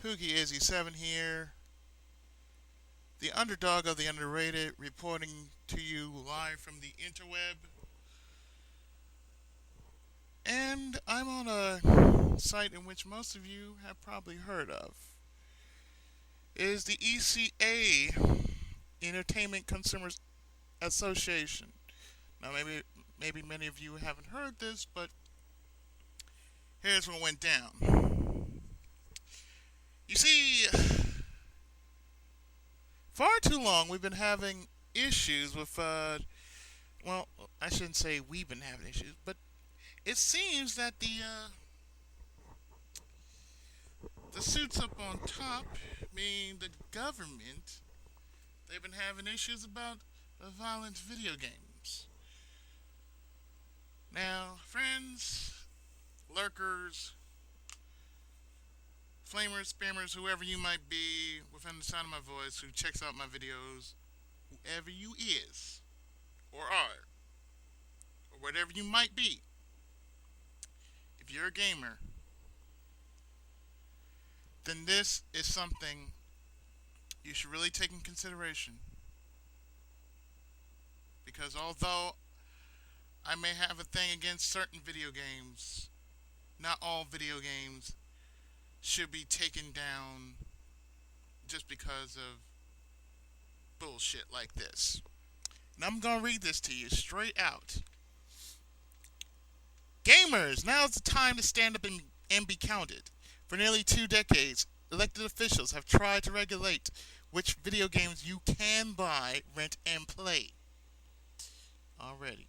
Pookie Izzy 7 here, the underdog of the underrated, reporting to you live from the interweb. And I'm on a site in which most of you have probably heard of. It is the ECA, Entertainment Consumers Association. Now maybe many of you haven't heard this, but here's what went down. You see, far too long we've been having issues with well, I shouldn't say we've been having issues, but it seems that the suits up on top, meaning the government, they've been having issues about violent video games. Now, friends, lurkers, flamers, spammers, whoever you might be within the sound of my voice who checks out my videos, whoever you is or are, or whatever you might be, if you're a gamer, then this is something you should really take in consideration. Because although I may have a thing against certain video games, not all video games should be taken down just because of bullshit like this. And I'm going to read this to you straight out. Gamers, now's the time to stand up and be counted. For nearly 2 decades, elected officials have tried to regulate which video games you can buy, rent, and play. Already.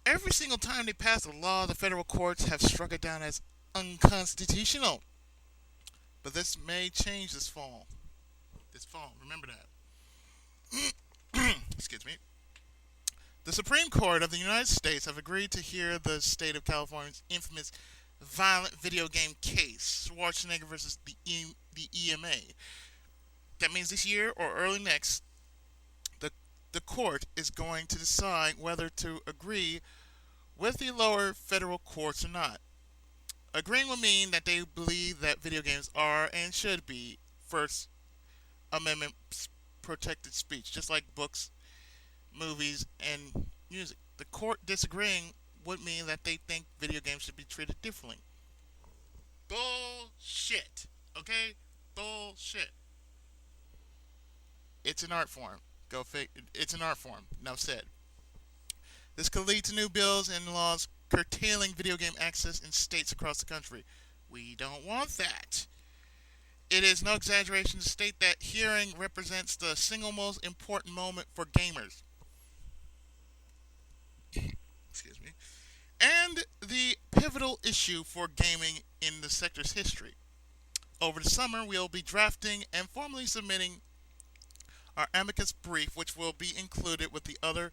Every single time they pass a law, the federal courts have struck it down as unconstitutional. But this may change this fall. Remember that. Excuse me. The Supreme Court of the United States have agreed to hear the state of California's infamous violent video game case, Schwarzenegger versus the EMA. That means this year or early next, the court is going to decide whether to agree with the lower federal courts or not. Agreeing will mean that they believe that video games are and should be First Amendment protected speech, just like books, movies, and music. The court disagreeing would mean that they think video games should be treated differently. Bullshit. Okay? Bullshit. It's an art form. It's an art form. Enough said. This could lead to new bills and laws curtailing video game access in states across the country. We don't want that. It is no exaggeration to state that hearing represents the single most important moment for gamers. Excuse me. And the pivotal issue for gaming in the sector's history. Over the summer, we'll be drafting and formally submitting our amicus brief, which will be included with the other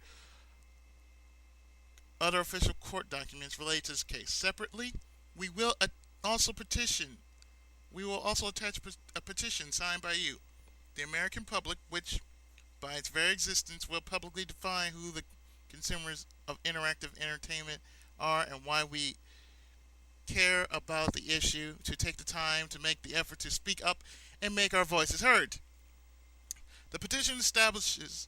official court documents related to this case. Separately, we will also petition. We will also attach a petition signed by you, the American public, which, by its very existence, will publicly define who the consumers of interactive entertainment are and why we care about the issue, to take the time to make the effort to speak up and make our voices heard. The petition establishes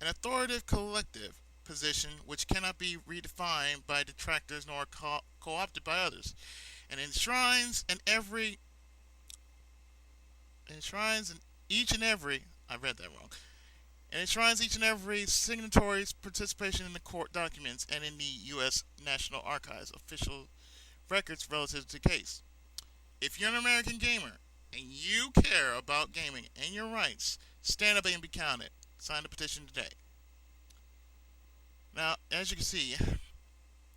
an authoritative collective position which cannot be redefined by detractors nor co-opted by others, and enshrines each and every signatory's participation in the court documents and in the U.S. National Archives official records relative to the case. If you're an American gamer and you care about gaming and your rights, stand up and be counted. Sign the petition today. Now, as you can see,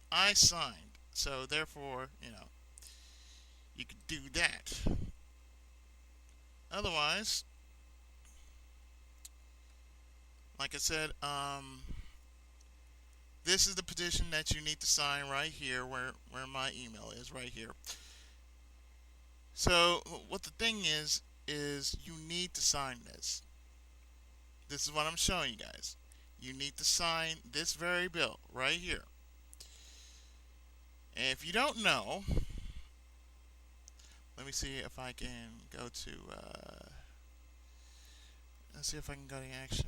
I signed, so therefore, you could do that. Otherwise, like I said, this is the petition that you need to sign right here, where my email is, right here. So, what the thing is you need to sign this. This is what I'm showing you guys. You need to sign this very bill right here. And if you don't know, let me see if I can go to. Let's see if I can go to action.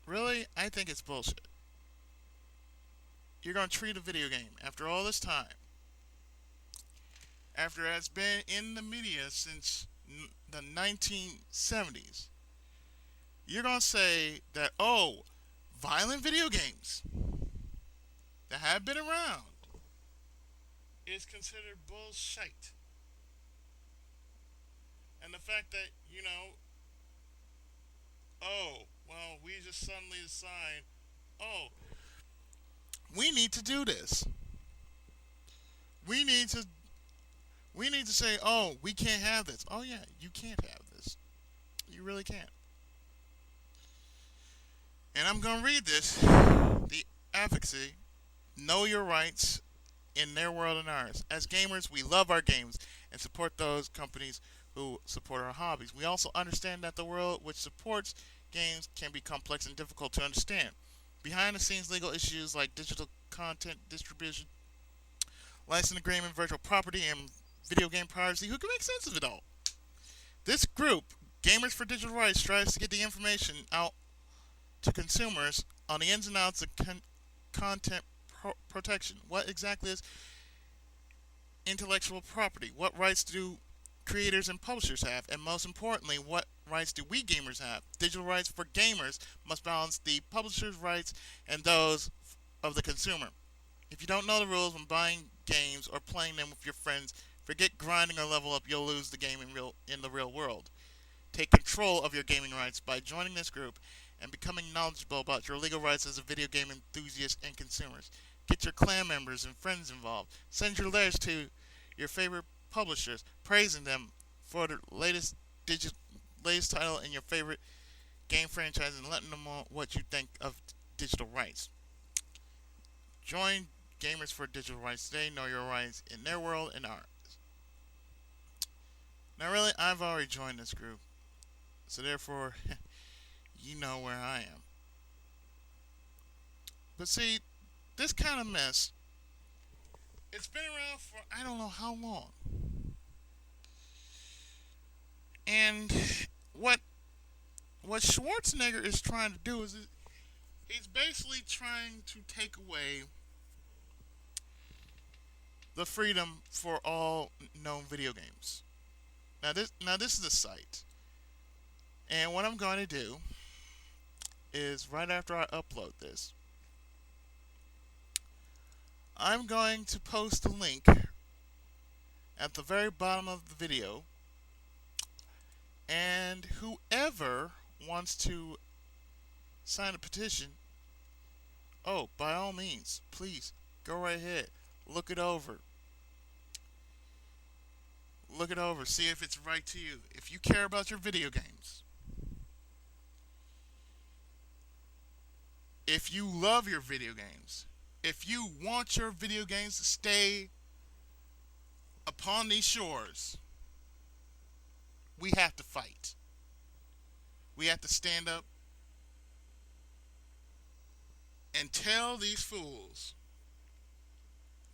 Really? I think it's bullshit. You're gonna treat a video game after all this time, after it's been in the media since the 1970s. You're gonna say that, oh, violent video games that have been around is considered bullshit. And the fact that, oh, well, we just suddenly decide, oh, we need to do this. We need to say, oh, we can't have this. Oh yeah, you can't have this. You really can't. And I'm gonna read this. The advocacy, know your rights in their world and ours. As gamers, we love our games and support those companies who support our hobbies. We also understand that the world which supports games can be complex and difficult to understand. Behind the scenes legal issues like digital content distribution, license agreement, virtual property, and video game piracy, who can make sense of it all? This group, Gamers for Digital Rights, strives to get the information out to consumers on the ins and outs of content protection. What exactly is intellectual property? What rights do creators and publishers have? And most importantly, what rights do we gamers have? Digital rights for gamers must balance the publisher's rights and those of the consumer. If you don't know the rules when buying games or playing them with your friends, forget grinding or level up. You'll lose the game in the real world. Take control of your gaming rights by joining this group and becoming knowledgeable about your legal rights as a video game enthusiast and consumers. Get your clan members and friends involved. Send your letters to your favorite publishers, praising them for the latest title in your favorite game franchise and letting them know what you think of digital rights. Join Gamers for Digital Rights today. Know your rights in their world and ours. Now, really, I've already joined this group, so therefore, you know where I am. But see, this kind of mess, it's been around for I don't know how long. And what Schwarzenegger is trying to do is he's basically trying to take away the freedom for all known video games. Now this is a site. And what I'm going to do is right after I upload this, I'm going to post a link at the very bottom of the video, and whoever wants to sign a petition, oh, by all means, please go right ahead, look it over, see if it's right to you. If you care about your video games, if you love your video games, if you want your video games to stay upon these shores, we have to fight. We have to stand up and tell these fools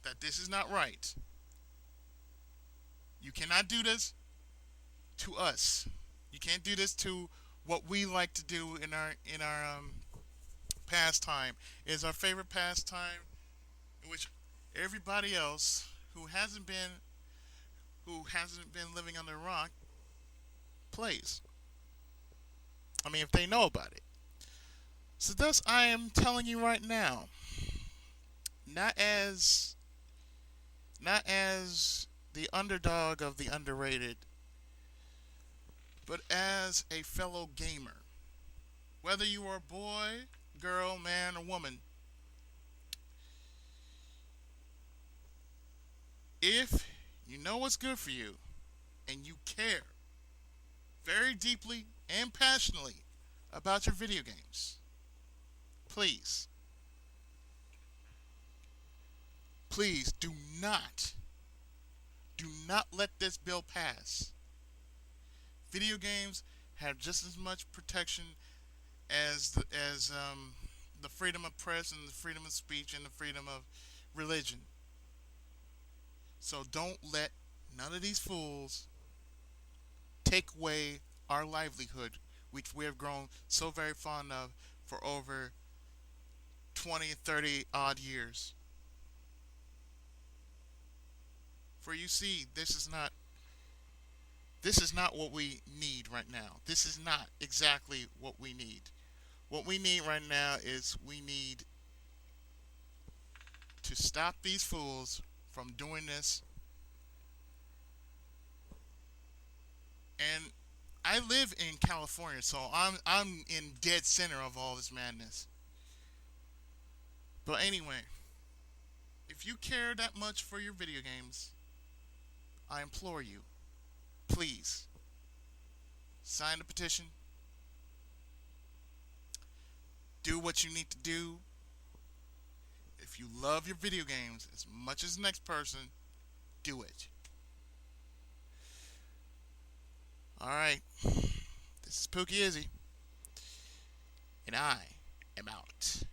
that this is not right. You cannot do this to us. You can't do this to what we like to do in our pastime. It is our favorite pastime, in which everybody else who hasn't been living under a rock plays. I mean, if they know about it. So thus, I am telling you right now, not as the underdog of the underrated, but as a fellow gamer. Whether you are a boy, girl, man, or woman, if you know what's good for you and you care very deeply and passionately about your video games, please do not let this bill pass. Video games have just as much protection as the freedom of press and the freedom of speech and the freedom of religion. So don't let none of these fools take away our livelihood, which we have grown so very fond of for over 20, 30 odd years. For you see, this is not what we need right now. This is not exactly what we need. What we need right now is we need to stop these fools from doing this. And I live in California, so I'm in dead center of all this madness. But anyway, if you care that much for your video games, I implore you, please sign the petition. Do what you need to do. If you love your video games as much as the next person, do it. Alright, this is Pookie Izzy, and I am out.